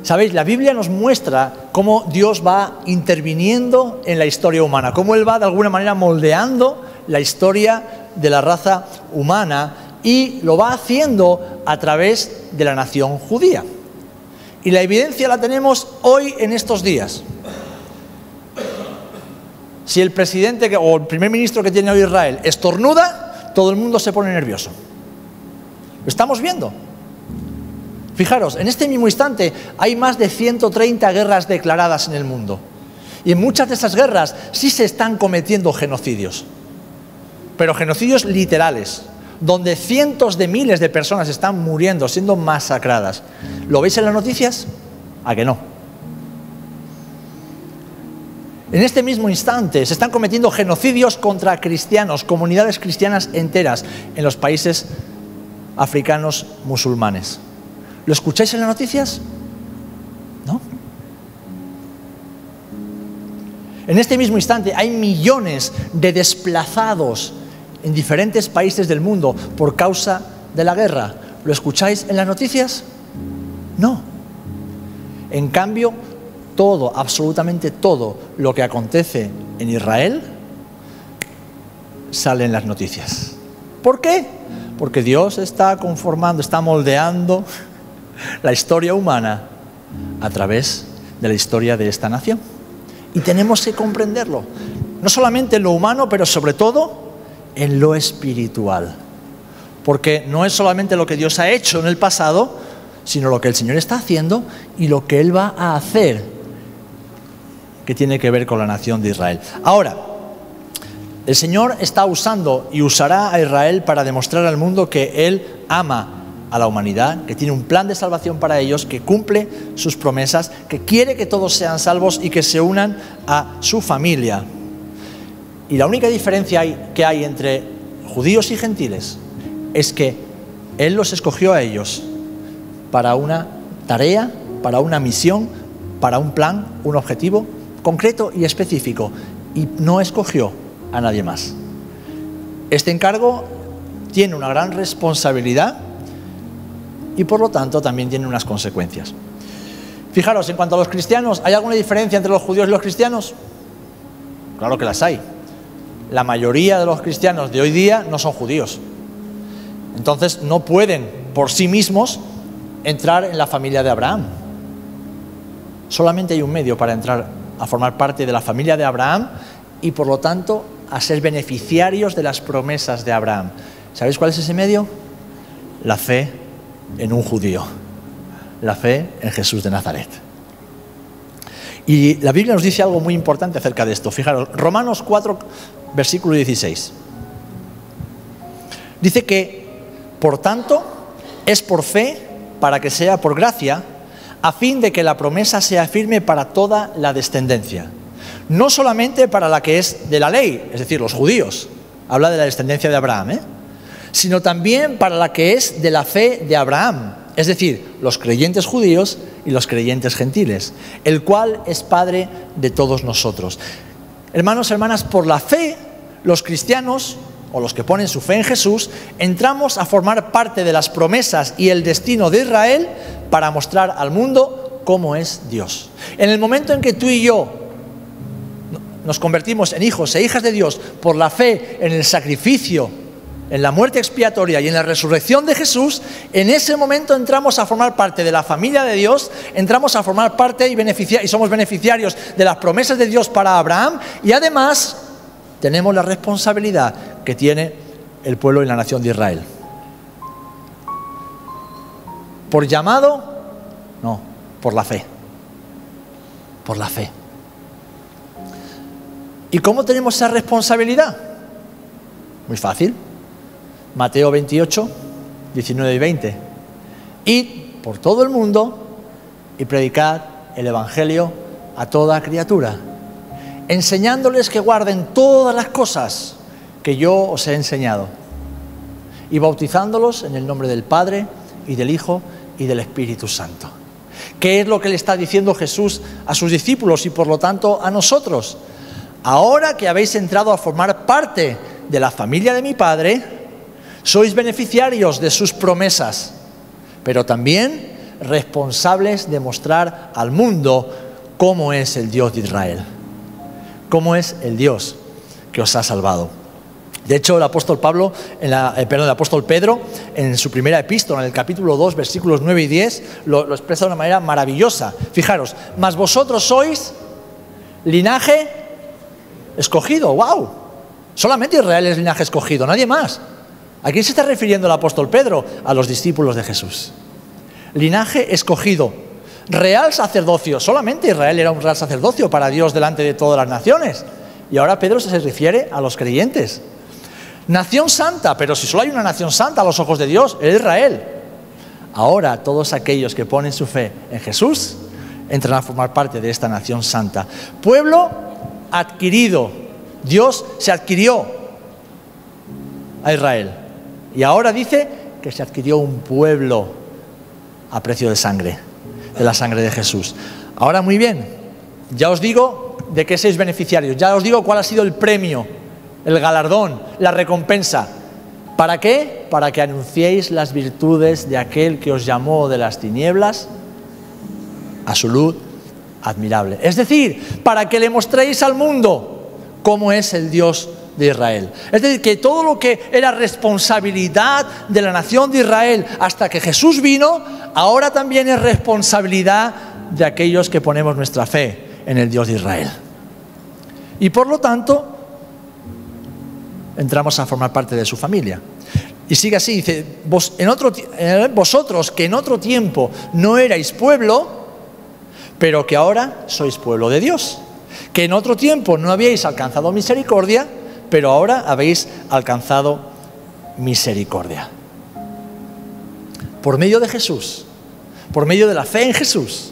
¿Sabéis? La Biblia nos muestra cómo Dios va interviniendo en la historia humana, cómo Él va de alguna manera moldeando la historia de la raza humana, y lo va haciendo a través de la nación judía. Y la evidencia la tenemos hoy en estos días. Si el presidente o el primer ministro que tiene hoy Israel estornuda, todo el mundo se pone nervioso. Lo estamos viendo. Fijaros, en este mismo instante hay más de 130 guerras declaradas en el mundo. Y en muchas de esas guerras sí se están cometiendo genocidios. Pero genocidios literales, donde cientos de miles de personas están muriendo, siendo masacradas. ¿Lo veis en las noticias? ¿A que no? En este mismo instante se están cometiendo genocidios contra cristianos, comunidades cristianas enteras en los países africanos musulmanes. ¿Lo escucháis en las noticias? ¿No? En este mismo instante hay millones de desplazados en diferentes países del mundo por causa de la guerra. ¿Lo escucháis en las noticias? No. En cambio, todo, absolutamente todo lo que acontece en Israel sale en las noticias. ¿Por qué? Porque Dios está conformando, está moldeando la historia humana a través de la historia de esta nación. Y tenemos que comprenderlo, no solamente en lo humano, pero sobre todo en lo espiritual. Porque no es solamente lo que Dios ha hecho en el pasado, sino lo que el Señor está haciendo y lo que Él va a hacer, que tiene que ver con la nación de Israel. Ahora, el Señor está usando y usará a Israel para demostrar al mundo que Él ama a la humanidad, que tiene un plan de salvación para ellos, que cumple sus promesas, que quiere que todos sean salvos y que se unan a su familia. Y la única diferencia que hay entre judíos y gentiles es que Él los escogió a ellos para una tarea, para una misión, para un plan, un objetivo concreto y específico, y no escogió a nadie más. Este encargo tiene una gran responsabilidad y por lo tanto también tiene unas consecuencias. Fijaros, en cuanto a los cristianos, ¿hay alguna diferencia entre los judíos y los cristianos? Claro que las hay. La mayoría de los cristianos de hoy día no son judíos. Entonces no pueden por sí mismos entrar en la familia de Abraham. Solamente hay un medio para entrar a formar parte de la familia de Abraham y por lo tanto a ser beneficiarios de las promesas de Abraham. ¿Sabéis cuál es ese medio? La fe en un judío. La fe en Jesús de Nazaret. Y la Biblia nos dice algo muy importante acerca de esto. Fijaros, Romanos 4, versículo 16. Dice que, por tanto, es por fe para que sea por gracia, a fin de que la promesa sea firme para toda la descendencia. No solamente para la que es de la ley, es decir, los judíos. Habla de la descendencia de Abraham, sino también para la que es de la fe de Abraham. Es decir, los creyentes judíos y los creyentes gentiles, el cual es Padre de todos nosotros. Hermanos, hermanas, por la fe, los cristianos, o los que ponen su fe en Jesús, entramos a formar parte de las promesas y el destino de Israel para mostrar al mundo cómo es Dios. En el momento en que tú y yo nos convertimos en hijos e hijas de Dios por la fe en el sacrificio, en la muerte expiatoria y en la resurrección de Jesús, en ese momento entramos a formar parte de la familia de Dios, entramos a formar parte y somos beneficiarios de las promesas de Dios para Abraham, y además tenemos la responsabilidad que tiene el pueblo y la nación de Israel. ¿Por llamado? No, por la fe. Por la fe. ¿Y cómo tenemos esa responsabilidad? Muy fácil. Mateo 28, 19 y 20. Id por todo el mundo y predicad el Evangelio a toda criatura, enseñándoles que guarden todas las cosas que yo os he enseñado, y bautizándolos en el nombre del Padre y del Hijo y del Espíritu Santo. ¿Qué es lo que le está diciendo Jesús a sus discípulos y por lo tanto a nosotros? Ahora que habéis entrado a formar parte de la familia de mi Padre, sois beneficiarios de sus promesas, pero también responsables de mostrar al mundo cómo es el Dios de Israel, cómo es el Dios que os ha salvado. De hecho, el apóstol Pedro, en su primera epístola, en el capítulo 2, versículos 9 y 10, lo expresa de una manera maravillosa. Fijaros, mas vosotros sois linaje escogido. ¡Wow! Solamente Israel es linaje escogido, nadie más. ¿A quién se está refiriendo el apóstol Pedro? A los discípulos de Jesús. Linaje escogido, real sacerdocio. Solamente Israel era un real sacerdocio para Dios delante de todas las naciones. Y ahora Pedro se refiere a los creyentes. Nación santa, pero si solo hay una nación santa a los ojos de Dios, es Israel. Ahora todos aquellos que ponen su fe en Jesús entran a formar parte de esta nación santa. Pueblo adquirido. Dios se adquirió a Israel. Y ahora dice que se adquirió un pueblo a precio de sangre, de la sangre de Jesús. Ahora muy bien, ya os digo de qué sois beneficiarios, ya os digo cuál ha sido el premio, el galardón, la recompensa. ¿Para qué? Para que anunciéis las virtudes de aquel que os llamó de las tinieblas a su luz admirable. Es decir, para que le mostréis al mundo cómo es el Dios de Israel. Es decir, que todo lo que era responsabilidad de la nación de Israel hasta que Jesús vino, ahora también es responsabilidad de aquellos que ponemos nuestra fe en el Dios de Israel. Y por lo tanto, entramos a formar parte de su familia. Y sigue así, dice, vosotros que en otro tiempo no erais pueblo, pero que ahora sois pueblo de Dios. Que en otro tiempo no habíais alcanzado misericordia, pero ahora habéis alcanzado misericordia. Por medio de Jesús, por medio de la fe en Jesús,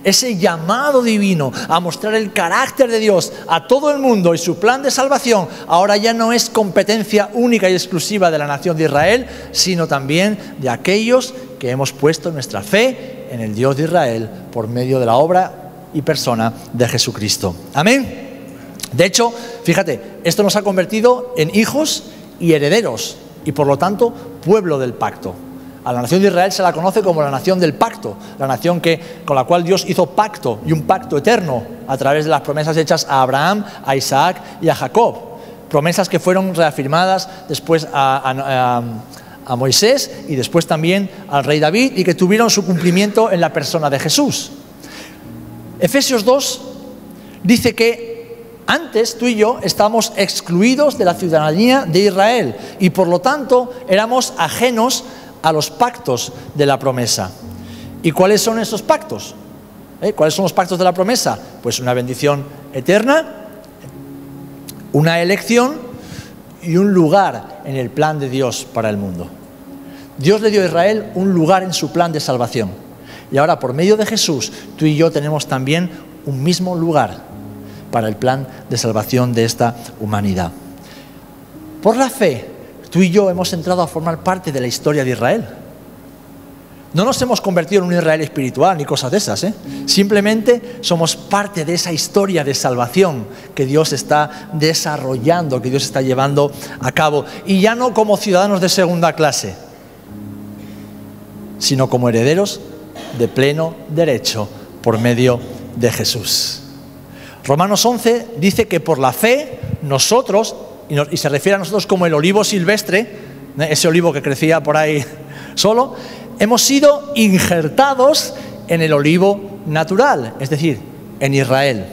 ese llamado divino a mostrar el carácter de Dios a todo el mundo y su plan de salvación, ahora ya no es competencia única y exclusiva de la nación de Israel, sino también de aquellos que hemos puesto nuestra fe en el Dios de Israel por medio de la obra y persona de Jesucristo. Amén. De hecho, fíjate, esto nos ha convertido en hijos y herederos y por lo tanto pueblo del pacto. A la nación de Israel se la conoce como la nación del pacto, la nación con la cual Dios hizo pacto, y un pacto eterno, a través de las promesas hechas a Abraham, a Isaac y a Jacob. Promesas que fueron reafirmadas después a Moisés y después también al rey David, y que tuvieron su cumplimiento en la persona de Jesús. Efesios 2 dice que antes tú y yo estábamos excluidos de la ciudadanía de Israel y por lo tanto éramos ajenos a los pactos de la promesa. ¿Y cuáles son esos pactos? ¿Cuáles son los pactos de la promesa? Pues una bendición eterna, una elección y un lugar en el plan de Dios para el mundo. Dios le dio a Israel un lugar en su plan de salvación. Y ahora, por medio de Jesús, tú y yo tenemos también un mismo lugar para el plan de salvación de esta humanidad. Por la fe, tú y yo hemos entrado a formar parte de la historia de Israel. No nos hemos convertido en un Israel espiritual ni cosas de esas, Simplemente somos parte de esa historia de salvación que Dios está desarrollando, que Dios está llevando a cabo. Y ya no como ciudadanos de segunda clase, sino como herederos de pleno derecho por medio de Jesús. Romanos 11 dice que por la fe nosotros, y se refiere a nosotros como el olivo silvestre, ese olivo que crecía por ahí solo, hemos sido injertados en el olivo natural, es decir, en Israel.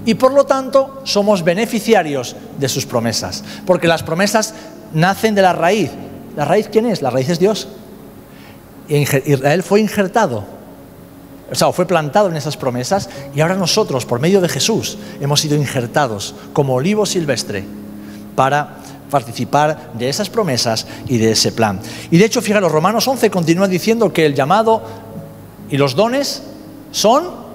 Y por lo tanto somos beneficiarios de sus promesas, porque las promesas nacen de la raíz. ¿La raíz quién es? La raíz es Dios. Israel fue injertado, fue plantado en esas promesas, y ahora nosotros, por medio de Jesús, hemos sido injertados como olivo silvestre para participar de esas promesas y de ese plan. Y de hecho, fijaros, Romanos 11 continúa diciendo que el llamado y los dones son...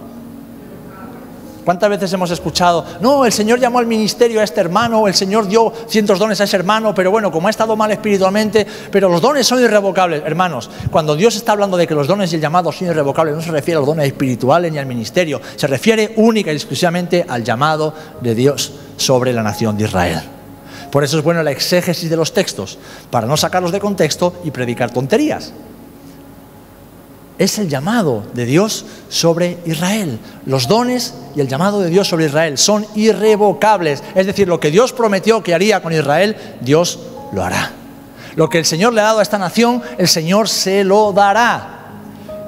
¿Cuántas veces hemos escuchado? No, el Señor llamó al ministerio a este hermano, el Señor dio cientos dones a ese hermano, pero bueno, como ha estado mal espiritualmente, pero los dones son irrevocables. Hermanos, cuando Dios está hablando de que los dones y el llamado son irrevocables, no se refiere a los dones espirituales ni al ministerio, se refiere única y exclusivamente al llamado de Dios sobre la nación de Israel. Por eso es bueno la exégesis de los textos, para no sacarlos de contexto y predicar tonterías. Es el llamado de Dios sobre Israel. Los dones y el llamado de Dios sobre Israel son irrevocables. Es decir, lo que Dios prometió que haría con Israel, Dios lo hará. Lo que el Señor le ha dado a esta nación, el Señor se lo dará.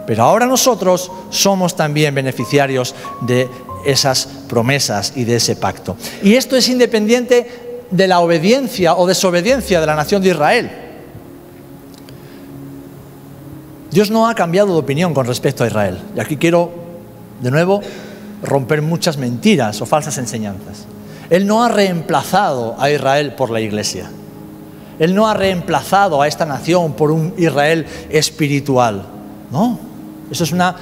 Pero ahora nosotros somos también beneficiarios de esas promesas y de ese pacto. Y esto es independiente de la obediencia o desobediencia de la nación de Israel. Dios no ha cambiado de opinión con respecto a Israel. Y aquí quiero, de nuevo, romper muchas mentiras o falsas enseñanzas. Él no ha reemplazado a Israel por la Iglesia. Él no ha reemplazado a esta nación por un Israel espiritual. No, eso es una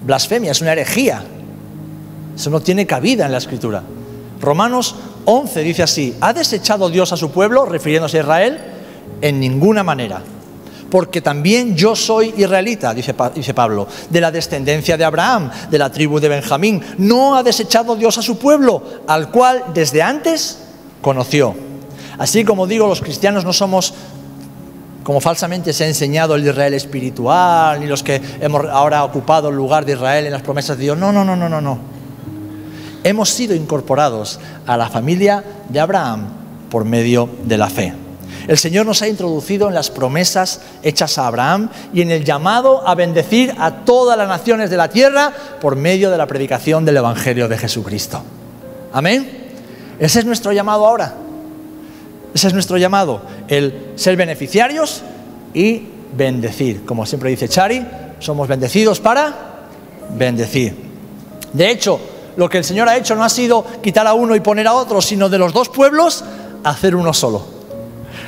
blasfemia, es una herejía. Eso no tiene cabida en la Escritura. Romanos 11 dice así: ¿ha desechado Dios a su pueblo, refiriéndose a Israel? En ninguna manera. Porque también yo soy israelita, dice Pablo, de la descendencia de Abraham, de la tribu de Benjamín. No ha desechado Dios a su pueblo, al cual desde antes conoció. Así como digo, los cristianos no somos, como falsamente se ha enseñado, el Israel espiritual, ni los que hemos ahora ocupado el lugar de Israel en las promesas de Dios. No. Hemos sido incorporados a la familia de Abraham por medio de la fe. El Señor nos ha introducido en las promesas hechas a Abraham y en el llamado a bendecir a todas las naciones de la tierra por medio de la predicación del Evangelio de Jesucristo. Amén. Ese es nuestro llamado ahora. Ese es nuestro llamado, el ser beneficiarios y bendecir. Como siempre dice Chari, somos bendecidos para bendecir. De hecho, lo que el Señor ha hecho no ha sido quitar a uno y poner a otro, sino de los dos pueblos hacer uno solo.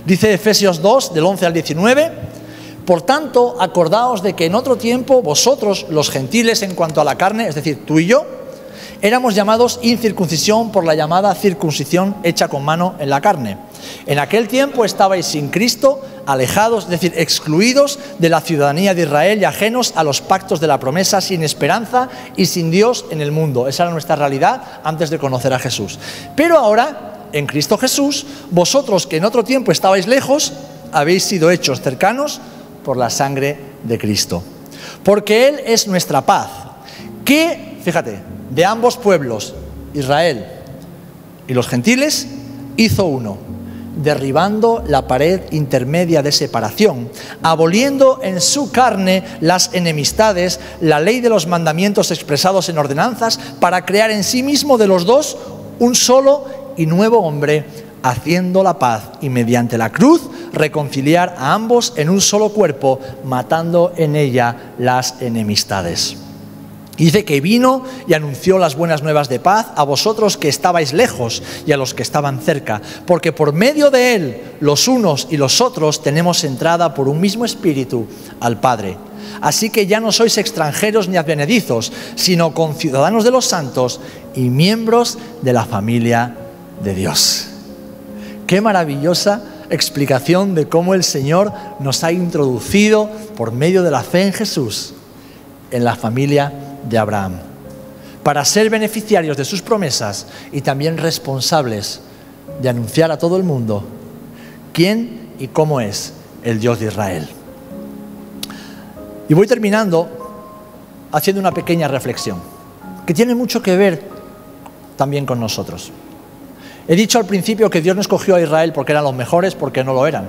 Dice Efesios 2, del 11 al 19, por tanto, acordaos de que en otro tiempo vosotros, los gentiles en cuanto a la carne, es decir, tú y yo, éramos llamados incircuncisión por la llamada circuncisión hecha con mano en la carne. En aquel tiempo estabais sin Cristo, alejados, es decir, excluidos de la ciudadanía de Israel y ajenos a los pactos de la promesa, sin esperanza y sin Dios en el mundo. Esa era nuestra realidad antes de conocer a Jesús. Pero ahora, en Cristo Jesús, vosotros que en otro tiempo estabais lejos, habéis sido hechos cercanos por la sangre de Cristo. Porque Él es nuestra paz, que, fíjate, de ambos pueblos, Israel y los gentiles, hizo uno, derribando la pared intermedia de separación, aboliendo en su carne las enemistades, la ley de los mandamientos expresados en ordenanzas, para crear en sí mismo de los dos un solo y nuevo hombre, haciendo la paz y mediante la cruz reconciliar a ambos en un solo cuerpo, matando en ella las enemistades. Y dice que vino y anunció las buenas nuevas de paz a vosotros que estabais lejos y a los que estaban cerca, porque por medio de Él, los unos y los otros, tenemos entrada por un mismo espíritu al Padre. Así que ya no sois extranjeros ni advenedizos, sino conciudadanos de los santos y miembros de la familia de Dios. Qué maravillosa explicación de cómo el Señor nos ha introducido por medio de la fe en Jesús en la familia de Abraham, para ser beneficiarios de sus promesas y también responsables de anunciar a todo el mundo quién y cómo es el Dios de Israel. Y voy terminando haciendo una pequeña reflexión que tiene mucho que ver también con nosotros. He dicho al principio que Dios no escogió a Israel porque eran los mejores, porque no lo eran.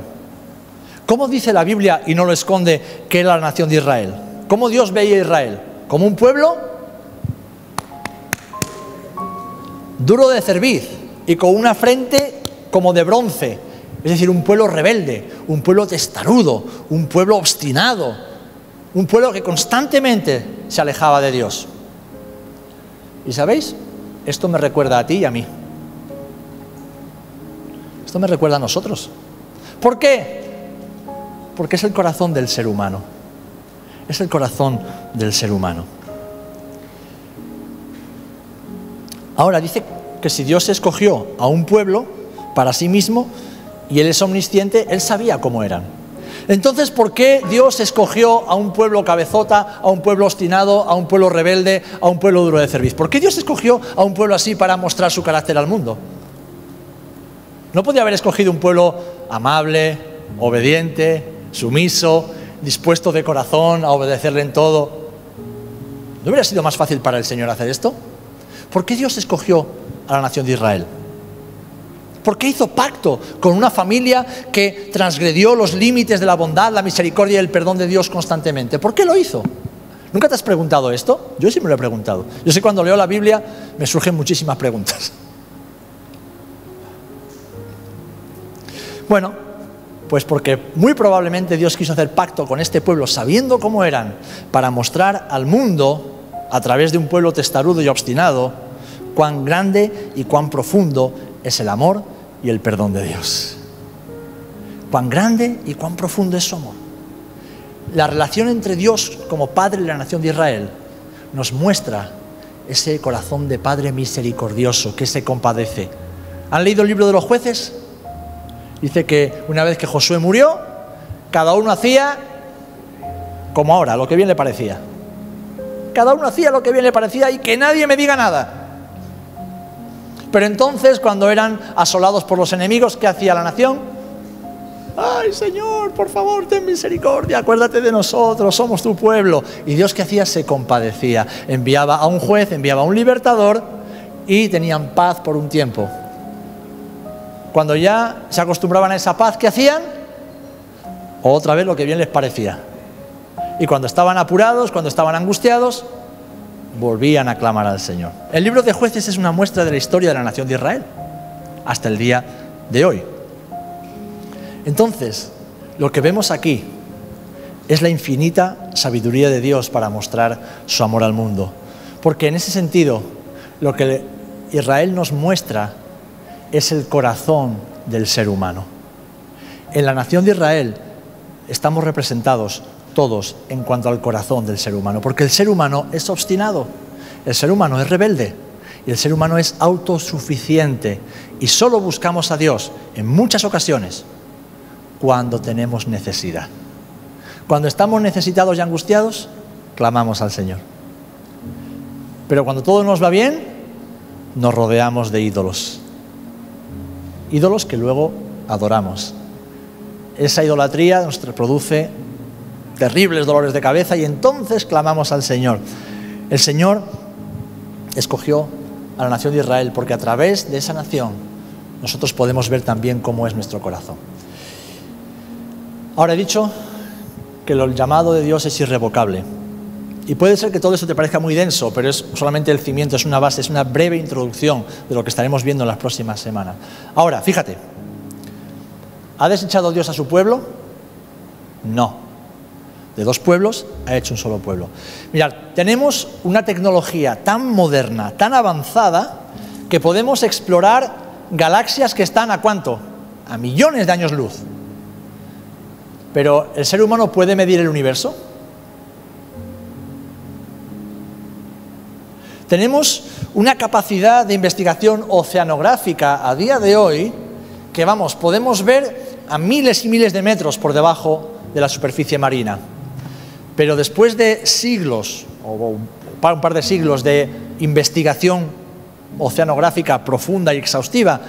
¿Cómo dice la Biblia, y no lo esconde, que era la nación de Israel? ¿Cómo Dios veía a Israel? ¿Como un pueblo duro de cerviz y con una frente como de bronce? Es decir, un pueblo rebelde, un pueblo testarudo, un pueblo obstinado, un pueblo que constantemente se alejaba de Dios. ¿Y sabéis? Esto me recuerda a ti y a mí. Esto me recuerda a nosotros. ¿Por qué? Porque es el corazón del ser humano. Es el corazón del ser humano. Ahora dice que si Dios escogió a un pueblo para sí mismo y Él es omnisciente, Él sabía cómo eran. Entonces, ¿por qué Dios escogió a un pueblo cabezota, a un pueblo obstinado, a un pueblo rebelde, a un pueblo duro de cerviz? ¿Por qué Dios escogió a un pueblo así para mostrar su carácter al mundo? ¿No podía haber escogido un pueblo amable, obediente, sumiso, dispuesto de corazón a obedecerle en todo? ¿No hubiera sido más fácil para el Señor hacer esto? ¿Por qué Dios escogió a la nación de Israel? ¿Por qué hizo pacto con una familia que transgredió los límites de la bondad, la misericordia y el perdón de Dios constantemente? ¿Por qué lo hizo? ¿Nunca te has preguntado esto? Yo sí me lo he preguntado. Yo sé que cuando leo la Biblia me surgen muchísimas preguntas. Bueno, pues porque muy probablemente Dios quiso hacer pacto con este pueblo sabiendo cómo eran, para mostrar al mundo, a través de un pueblo testarudo y obstinado, cuán grande y cuán profundo es el amor y el perdón de Dios. Cuán grande y cuán profundo es su amor. La relación entre Dios como Padre y la nación de Israel nos muestra ese corazón de Padre misericordioso que se compadece. ¿Han leído el libro de los jueces? Dice que una vez que Josué murió, cada uno hacía como ahora, lo que bien le parecía. Cada uno hacía lo que bien le parecía y que nadie me diga nada. Pero entonces, cuando eran asolados por los enemigos, ¿qué hacía la nación? ¡Ay, Señor, por favor, ten misericordia, acuérdate de nosotros, somos tu pueblo! Y Dios, ¿qué hacía? Se compadecía. Enviaba a un juez, enviaba a un libertador y tenían paz por un tiempo. Cuando ya se acostumbraban a esa paz, ¿qué hacían? Otra vez lo que bien les parecía. Y cuando estaban apurados, cuando estaban angustiados, volvían a clamar al Señor. El libro de Jueces es una muestra de la historia de la nación de Israel, hasta el día de hoy. Entonces, lo que vemos aquí es la infinita sabiduría de Dios para mostrar su amor al mundo. Porque en ese sentido, lo que Israel nos muestra es el corazón del ser humano. En la nación de Israel estamos representados todos en cuanto al corazón del ser humano, porque el ser humano es obstinado, el ser humano es rebelde y el ser humano es autosuficiente y solo buscamos a Dios en muchas ocasiones cuando tenemos necesidad. Cuando estamos necesitados y angustiados, clamamos al Señor. Pero cuando todo nos va bien, nos rodeamos de ídolos. Ídolos que luego adoramos. Esa idolatría nos produce terribles dolores de cabeza y entonces clamamos al Señor. El Señor escogió a la nación de Israel porque a través de esa nación nosotros podemos ver también cómo es nuestro corazón. Ahora he dicho que el llamado de Dios es irrevocable. Y puede ser que todo eso te parezca muy denso, pero es solamente el cimiento, es una base, es una breve introducción de lo que estaremos viendo en las próximas semanas. Ahora, fíjate, ¿ha desechado Dios a su pueblo? No. De 2 pueblos ha hecho un solo pueblo. Mirad, tenemos una tecnología tan moderna, tan avanzada, que podemos explorar galaxias que están ¿a cuánto? A millones de años luz. Pero ¿el ser humano puede medir el universo? Tenemos una capacidad de investigación oceanográfica a día de hoy que, vamos, podemos ver a miles y miles de metros por debajo de la superficie marina. Pero después de siglos, o un par de siglos de investigación oceanográfica profunda y exhaustiva,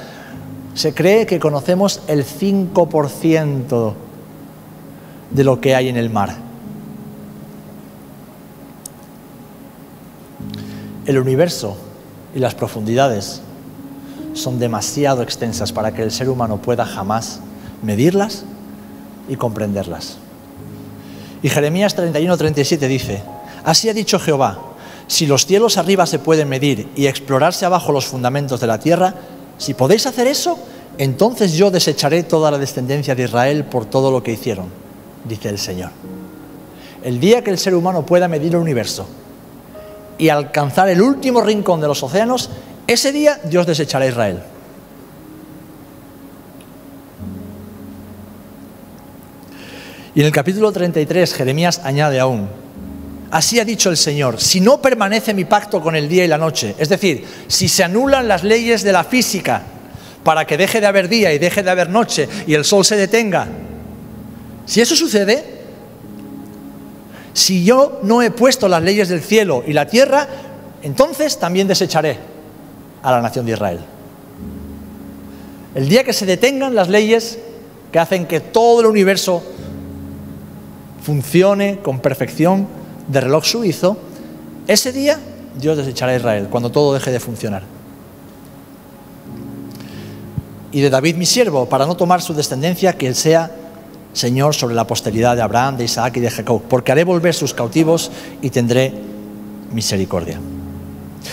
se cree que conocemos el 5% de lo que hay en el mar. El universo y las profundidades son demasiado extensas para que el ser humano pueda jamás medirlas y comprenderlas. Y Jeremías 31:37 dice: así ha dicho Jehová, si los cielos arriba se pueden medir y explorarse abajo los fundamentos de la tierra, si podéis hacer eso, entonces yo desecharé toda la descendencia de Israel por todo lo que hicieron, dice el Señor. El día que el ser humano pueda medir el universo y alcanzar el último rincón de los océanos, ese día Dios desechará a Israel. Y en el capítulo 33, Jeremías añade aún: así ha dicho el Señor, si no permanece mi pacto con el día y la noche, es decir, si se anulan las leyes de la física para que deje de haber día y deje de haber noche y el sol se detenga, si eso sucede, si yo no he puesto las leyes del cielo y la tierra, entonces también desecharé a la nación de Israel. El día que se detengan las leyes que hacen que todo el universo funcione con perfección de reloj suizo, ese día Dios desechará a Israel, cuando todo deje de funcionar. Y de David mi siervo, para no tomar su descendencia, que él sea Señor sobre la posteridad de Abraham, de Isaac y de Jacob, porque haré volver sus cautivos y tendré misericordia.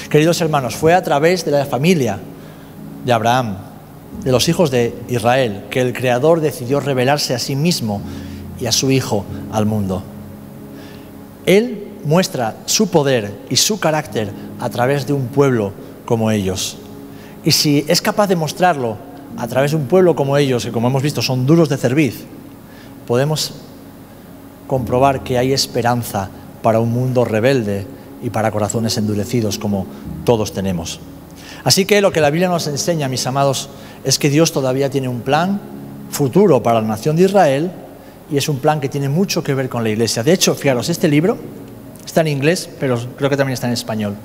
Queridos hermanos, fue a través de la familia de Abraham, de los hijos de Israel, que el Creador decidió revelarse a sí mismo y a su Hijo al mundo. Él muestra su poder y su carácter a través de un pueblo como ellos. Y si es capaz de mostrarlo a través de un pueblo como ellos, que como hemos visto son duros de cerviz, podemos comprobar que hay esperanza para un mundo rebelde y para corazones endurecidos como todos tenemos. Así que lo que la Biblia nos enseña, mis amados, es que Dios todavía tiene un plan futuro para la nación de Israel, y es un plan que tiene mucho que ver con la Iglesia. De hecho, fijaros, este libro está en inglés, pero creo que también está en español.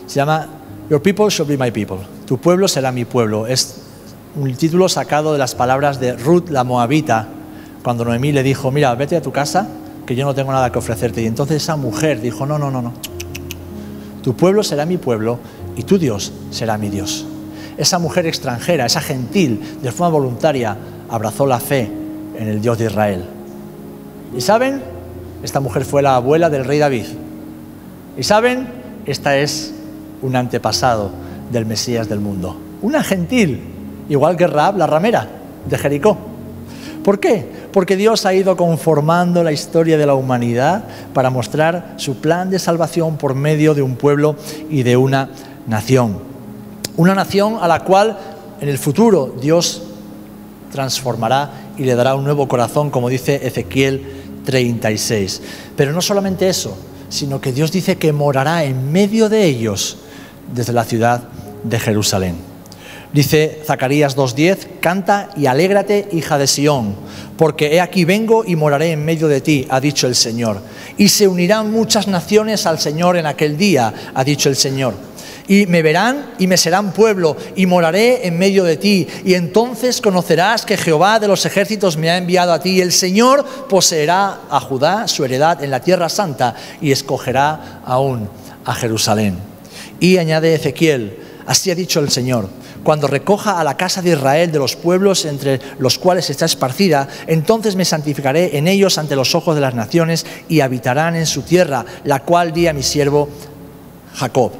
Se llama Your People Shall Be My People. Tu pueblo será mi pueblo. Es un título sacado de las palabras de Ruth la Moabita, cuando Noemí le dijo: mira, vete a tu casa, que yo no tengo nada que ofrecerte. Y entonces esa mujer dijo: no. Tu pueblo será mi pueblo y tu Dios será mi Dios. Esa mujer extranjera, esa gentil, de forma voluntaria, abrazó la fe en el Dios de Israel. ¿Y saben? Esta mujer fue la abuela del rey David. ¿Y saben? Esta es un antepasado del Mesías del mundo. Una gentil, igual que Rahab, la ramera de Jericó. ¿Por qué? Porque Dios ha ido conformando la historia de la humanidad para mostrar su plan de salvación por medio de un pueblo y de una nación. Una nación a la cual en el futuro Dios transformará y le dará un nuevo corazón, como dice Ezequiel 36. Pero no solamente eso, sino que Dios dice que morará en medio de ellos desde la ciudad de Jerusalén. Dice Zacarías 2:10: canta y alégrate, hija de Sión, porque he aquí vengo y moraré en medio de ti, ha dicho el Señor. Y se unirán muchas naciones al Señor en aquel día, ha dicho el Señor. Y me verán y me serán pueblo, y moraré en medio de ti. Y entonces conocerás que Jehová de los ejércitos me ha enviado a ti. Y el Señor poseerá a Judá su heredad en la tierra santa, y escogerá aún a Jerusalén. Y añade Ezequiel: así ha dicho el Señor: cuando recoja a la casa de Israel de los pueblos entre los cuales está esparcida, entonces me santificaré en ellos ante los ojos de las naciones, y habitarán en su tierra, la cual di a mi siervo Jacob.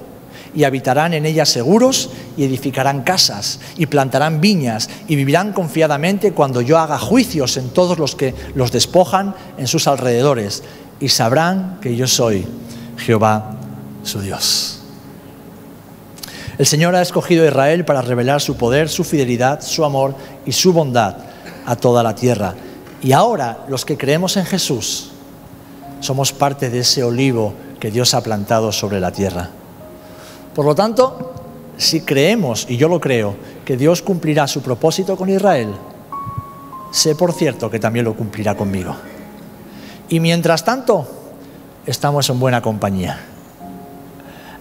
Y habitarán en ella seguros, y edificarán casas, y plantarán viñas, y vivirán confiadamente cuando yo haga juicios en todos los que los despojan en sus alrededores, y sabrán que yo soy Jehová su Dios. El Señor ha escogido a Israel para revelar su poder, su fidelidad, su amor y su bondad a toda la tierra. Y ahora, los que creemos en Jesús, somos parte de ese olivo que Dios ha plantado sobre la tierra. Por lo tanto, si creemos, y yo lo creo, que Dios cumplirá su propósito con Israel, sé por cierto que también lo cumplirá conmigo. Y mientras tanto, estamos en buena compañía.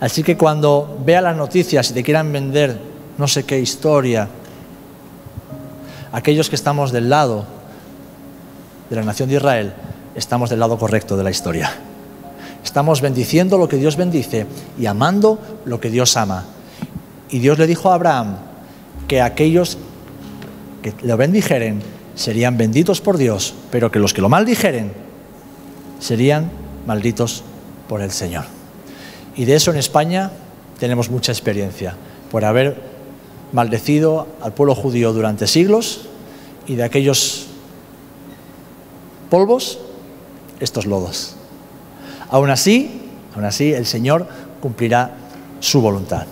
Así que cuando vea las noticias y te quieran vender no sé qué historia, aquellos que estamos del lado de la nación de Israel, estamos del lado correcto de la historia. Estamos bendiciendo lo que Dios bendice y amando lo que Dios ama. Y Dios le dijo a Abraham que aquellos que lo bendijeren serían benditos por Dios, pero que los que lo maldijeren serían malditos por el Señor. Y de eso en España tenemos mucha experiencia, por haber maldecido al pueblo judío durante siglos, y de aquellos polvos, estos lodos. Aún así, el Señor cumplirá su voluntad.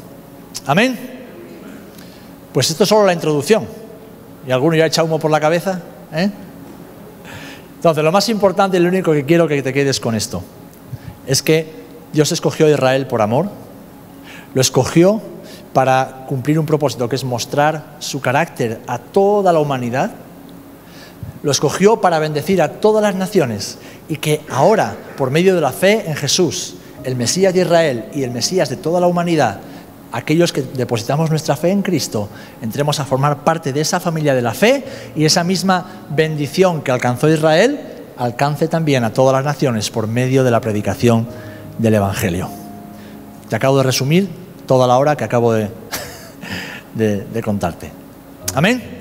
Amén. Pues esto es solo la introducción. ¿Y alguno ya echa humo por la cabeza? Entonces, lo más importante y lo único que quiero que te quedes con esto es que Dios escogió a Israel por amor, lo escogió para cumplir un propósito, que es mostrar su carácter a toda la humanidad, lo escogió para bendecir a todas las naciones, y que ahora, por medio de la fe en Jesús, el Mesías de Israel y el Mesías de toda la humanidad, aquellos que depositamos nuestra fe en Cristo, entremos a formar parte de esa familia de la fe, y esa misma bendición que alcanzó Israel alcance también a todas las naciones por medio de la predicación del Evangelio. Te acabo de resumir toda la hora que acabo de contarte. Amén.